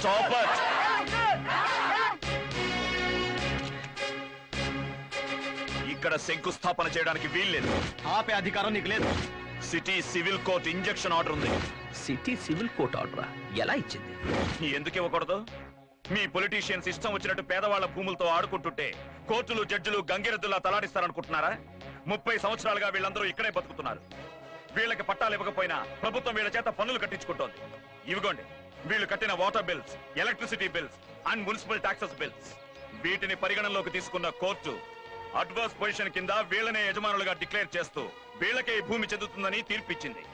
Stop it! ఇక్కడ శంకుస్థాపన చేయడానికి వీల్లేదు. ఆపే అధికారం నీకు లేదు. City civil court injection order ఉంది. సిటీ సివిల్ కోర్ట్ ఆర్డరా? ఎలా ఇచ్చింది? ఎందుకు ఇవ్వకూడదు? మీ పొలిటీషియన్స్ ఇష్టం వచ్చినట్టు పేదవాళ్ల భూములతో ఆడుకుంటుంటే కోర్టులు జడ్జిలు గంగిరెద్దులా తలాడిస్తారనుకుంటున్నారా? 30 సంవత్సరాలుగా వీళ్ళందరూ ఇక్కడే బతుకుతున్నారు. వీళ్ళకి పట్టాలు ఇవ్వకపోయినా ప్రభుత్వం వీళ్ళ చేత పన్నులు కట్టించుకుంటోంది. ఇవిగోండి వీళ్ళు కట్టిన water bills, electricity bills and municipal taxes bills. వీటిని పరిగణనలోకి తీసుకున్న కోర్టు అడ్వర్స్ పొజిషన్ కింద వీళ్ళనే యజమానులుగా డిక్లేర్ చేస్తూ వీళ్ళకే ఈ భూమి చెందుతుందని తీర్పిచ్చింది.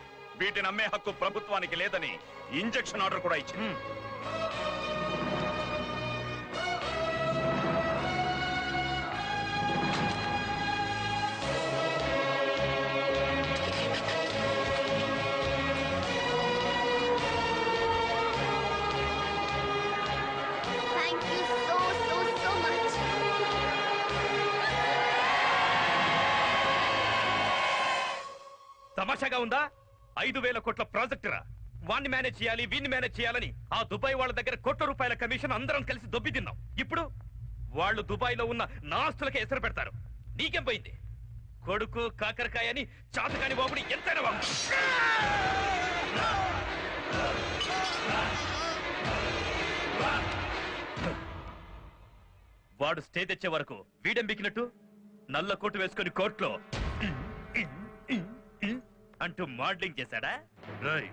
వీటిని అమ్మే హక్కు ప్రభుత్వానికి లేదని ఇంజెక్షన్ ఆర్డర్ కూడా ఇచ్చింది. తమాషాగా ఉందా? 5,000 కోట్ల ప్రాజెక్టురా. వాణ్ణి మేనేజ్ చేయాలి, వీణ్ణి మేనేజ్ చేయాలని ఆ దుబాయ్ వాళ్ళ దగ్గర ₹1,00,00,000 కమిషన్ అందరం కలిసి దొబ్బి తిన్నాం. ఇప్పుడు వాళ్ళు దుబాయ్ లో ఉన్న నా ఆస్తులకే ఎసరు పెడతారు. నీకేం పోయింది? కొడుకు కాకరకాయ అని చాతకాని బాబుని ఎంతైనా వాడు స్టే తెచ్చే వరకు వీడెంబికినట్టు నల్ల కోటు వేసుకుని కోర్టులో అంటూ మోడలింగ్ చేశాడా? రాయ్,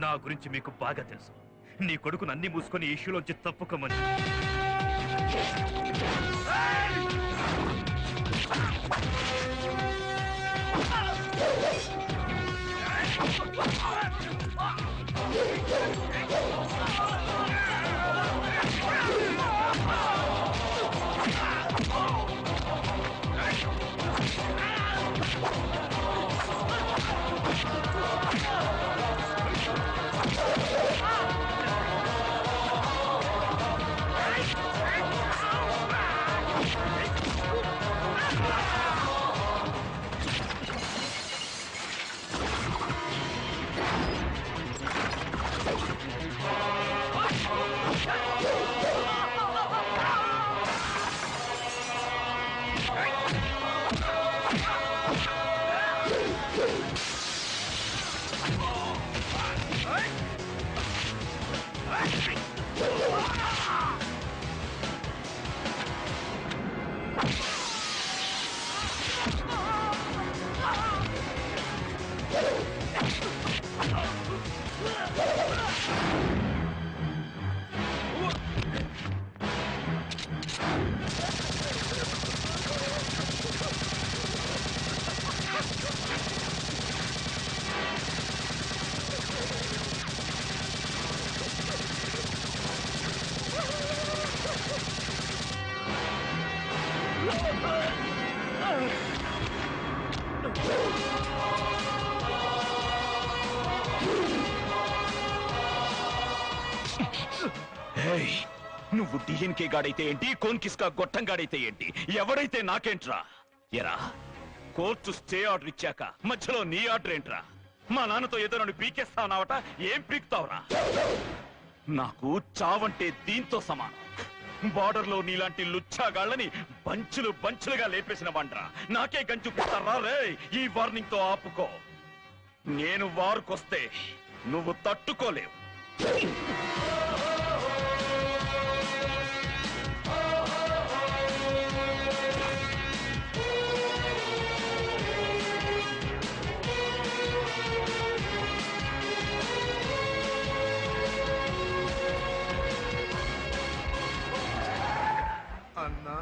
నా గురించి మీకు బాగా తెలుసు. నీ కొడుకును అన్ని మూసుకొని ఇష్యూలోంచి తప్పుకోమని. నువ్వు డిఎన్కే గాడైతే ఏంటి, కోన్కిస్కా గొట్టం గాడైతే ఏంటి, ఎవడైతే నాకేంట్రా? ఎరా, కోర్టు స్టే ఆర్డర్ ఇచ్చాక మధ్యలో నీ ఆర్డర్ ఏంట్రా? మా నాన్నతో ఏదో నన్ను పీకేస్తావునావట, ఏం పీకుతావురా? నాకు చావంటే దీంతో సమానం. బార్డర్ లో నీలాంటి లుచ్చాగాళ్ళని బంచులు బంచులుగా లేపేసిన వండ్రా. నాకే గంచుపిస్తారా రే? ఈ వార్నింగ్ తో ఆపుకో. నేను వారుకొస్తే నువ్వు తట్టుకోలేవు. అన్నా,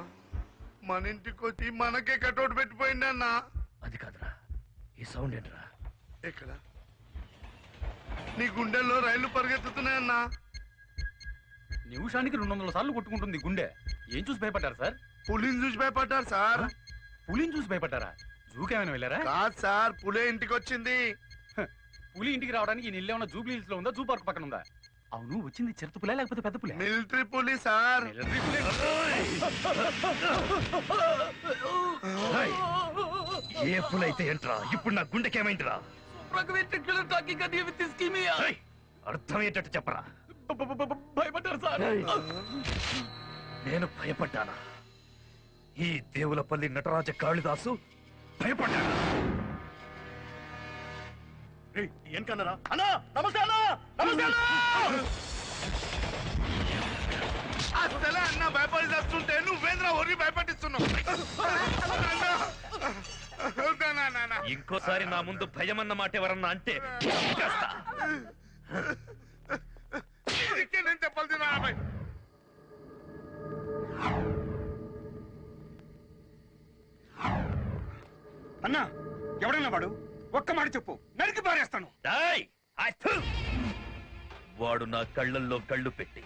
మన ఇంటికి వచ్చి మనకే కటౌట్ పెట్టిపోయింది అన్నా. అది కాదురా, ఈ సౌండ్ ఏంట్రా? ఎక్కడ? నీ గుండెల్లో రైళ్లు పరిగెత్తుతున్నాయన్నా. నిమిషానికి 200 సార్లు కొట్టుకుంటుంది గుండె. ఏం చూసి భయపడ్డారు సార్? పులిని చూసి భయపడ్డారు సార్. పులిని చూసి భయపడ్డారా? జూకేమైనా వెళ్ళారా? కాదు సార్, పులే ఇంటికి వచ్చింది. పులి ఇంటికి రావడానికి ఈ ఇల్లు ఏమన్నా జూబ్లీ హిల్స్ లో ఉందా, జూ పార్క్ పక్కన ఉందా? అవును, వచ్చింది చిరుత పులే లేకపోతే పెద్ద పులే? మిలిటరీ పులి సార్. ఏ పులైతే ఏంట్రా? ఇప్పుడు నా గుండెకేమైందిరా? అర్థమయ్యేటట్టు చెప్పరా. భయపడ్డారు సార్. నేను భయపడ్డానా? ఈ దేవులపల్లి నటరాజ కాళిదాసు భయపడ్డానా? ఏం కన్నారా అన్నా? నమస్తే అన్నా, నమస్తే అన్నా. అసలే అన్న భయపడి చేస్తుంటే నువ్వేంద్ర ఒరి భయపడిస్తున్నావు. ఇంకోసారి నా ముందు భయమన్న మాట ఎవరన్నా అంటే నేను చెప్పాల్సిన అన్నా ఎవడన్నా వాడు? ఒక్క మాట చెప్పు, నరికి పారేస్తాను. వాడు నా కళ్ళల్లో కళ్ళు పెట్టి,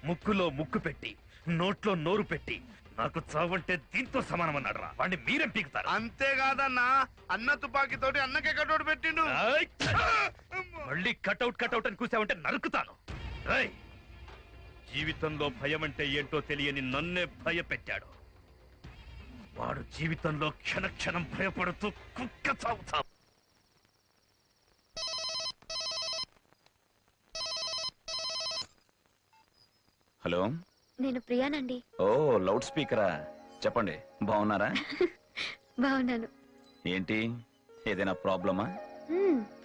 ముక్కులో ముక్కు పెట్టి, నోట్లో నోరు పెట్టి నాకు చావంటే దీంతో సమానమన్నాడు రా. వాడిని మీరేం పీకుతారు? అంతేకాదన్నా, అన్న తుపాకీతోటి అన్నకే కటోడు పెట్టిండు. మళ్ళీ కటౌట్ అని కూసావంటే నరుకుతాను. జీవితంలో భయం అంటే ఏంటో తెలియని నన్నే భయపెట్టాడు. వాడు జీవితంలో క్షణక్షణం భయపడుతూ కుక్క చావుతా. హలో, నేను ప్రియానండి. ఓ లౌడ్ స్పీకరా? చెప్పండి, బాగున్నారా? బాగున్నాను. ఏంటి, ఏదైనా ప్రాబ్లమా?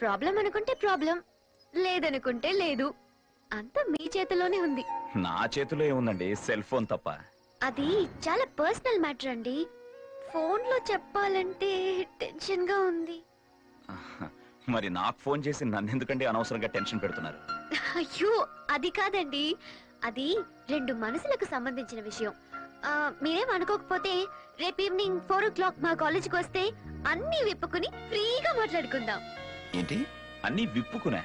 ప్రాబ్లం అనుకుంటే ప్రాబ్లం, లేదనుకుంటే లేదు. అంతా మీ చేతిలోనే ఉంది. నా చేతిలో ఏముందండి, సెల్ ఫోన్ తప్ప. అది చాలా పర్సనల్ మ్యాటర్ అండి. ఫోన్ లో చెప్పాలంటే టెన్షన్ గా ఉంది. మరి నాకు ఫోన్ చేసి నన్ను ఎందుకంటే అనవసరంగా టెన్షన్ పెడుతున్నారు? అయ్యో అది కాదండి, అది రెండు మనసులకు సంబంధించిన విషయం. మీరేం అనుకోకపోతే రేపు ఈవినింగ్ 4 o'clock మా కాలేజీకి వస్తే అన్ని విప్పుకుని ఫ్రీగా మాట్లాడుకుందాం. ఏంటి, అన్ని విప్పుకునే?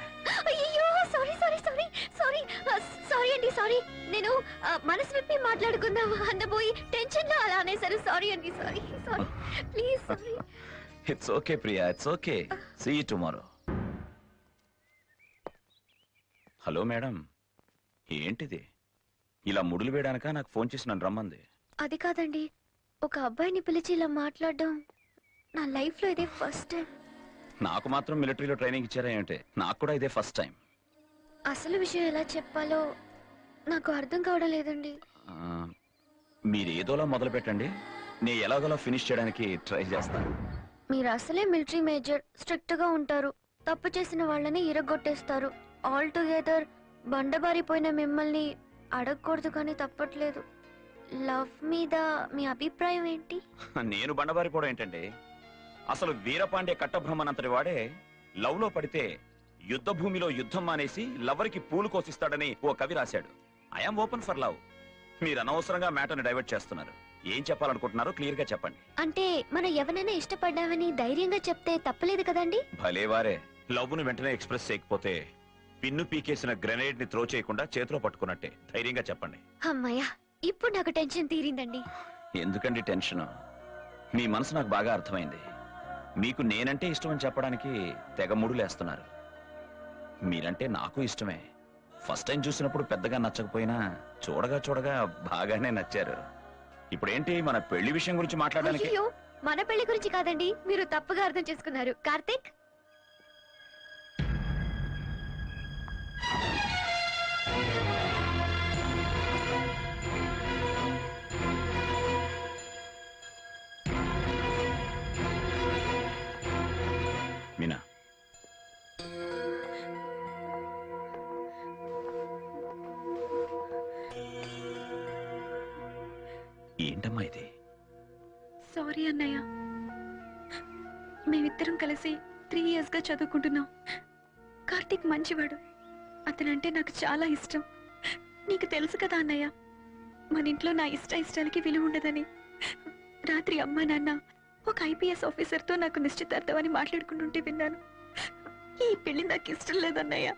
అయ్యో sorry sorry sorry sorry sorry అండి, సారీ. నేను మనసు విప్పి మాట్లాడుకుందాం అందబోయి టెన్షన్ లో అలా అనేసారు. సారీ అండి, sorry sorry, please sorry. It's okay Priya, it's okay. See you tomorrow. Hello madam, ఏంటిది ఇలా ముడులు వేయడానికా నాకు ఫోన్ చేసి నన్ను రమ్మంది? అది కాదండి, ఒక అబ్బాయిని పిలిచి ఇలా మాట్లాడడం నా లైఫ్ లో ఇదే ఫస్ట్ టైం. నాకు మాత్రం మిలిటరీలో ట్రైనింగ్ ఇచ్చారా ఏంటి? నాకు కూడా ఇదే ఫస్ట్ టైం. అసలు విషయం ఎలా చెప్పాలో నాకు అర్థం కావడం లేదండి. మీరు ఏదోలా మొదలు పెట్టండి, నేను ఎలాగోలా ఫినిష్ చేయడానికి ట్రై చేస్తాను. మీరు అసలే మిలిటరీ మేజర్, స్ట్రిక్ట్ గా ఉంటారు, తప్పు చేసిన వాళ్ళని ఇరగొట్టేస్తారు. ఆల్ టుగెదర్ బండబారిపోయిన మిమ్మల్ని అడగకూడదు కానీ తప్పట్లేదు. లవ్ మీద మీ అభిప్రాయం ఏంటి? నేను బండబారిపోవడం ఏంటండి? అసలు వీరపాండే కట్టబ్రహ్మనంతటి వాడే లవ్ లో పడితే యుద్ధ భూమిలో యుద్ధం మానేసి లవర్కి పూలు కోసిస్తాడని ఓ కవి రాశాడు. I'm open for love. మీరు అనవసరంగా మ్యాటర్ని డైవర్ట్ చేస్తున్నారు. ఏం చెప్పాలనుకుంటున్నారో క్లియర్ గా చెప్పండి. అంటే మనం ఎవరైనా ఇష్టపడ్డామని ధైర్యంగా చెప్తే తప్పలేదు కదండి? భలేవారే, లవ్ ను వెంటనే ఎక్స్ప్రెస్ చేయకపోతే పిన్ను పీకేసిన గ్రెనేడ్ ని త్రో చేయకుండా చేతిలో పట్టుకున్నట్టే. ధైర్యంగా చెప్పండి. అమ్మయ్యా, ఇప్పుడు నాకు టెన్షన్ తీరిందండి. ఎందుకండి టెన్షన్? మీ మనసు నాకు బాగా అర్థమైంది. మీకు నేనంటే ఇష్టం అని చెప్పడానికి తెగ ముడులేస్తున్నారు. మీరంటే నాకు ఇష్టమే. ఫస్ట్ టైం చూసినప్పుడు పెద్దగా నచ్చకపోయినా చూడగా చూడగా బాగానే నచ్చారు. ఇప్పుడేంటి, మన పెళ్లి విషయం గురించి మాట్లాడడానికి? అయ్యో, మన పెళ్లి గురించి కాదండి, మీరు తప్పుగా అర్థం చేసుకున్నారు. కార్తీక్, మీనా, ఏంటమ్మా ఇది? సారీ అన్నయ్య, మేమిద్దరం కలిసి 3 years గా చదువుకుంటున్నాం. కార్తీక్ మంచివాడు, అతనంటే నాకు చాలా ఇష్టం. నీకు తెలుసు కదా అన్నయ్య, మన ఇంట్లో నా ఇష్టాలకి విలువ ఉండదని. రాత్రి అమ్మా నాన్న ఒక IPS ఆఫీసర్తో నాకు నిశ్చితార్థం అని మాట్లాడుకుంటుంటే విన్నాను. ఈ పెళ్లి నాకు ఇష్టం లేదన్నయ్య.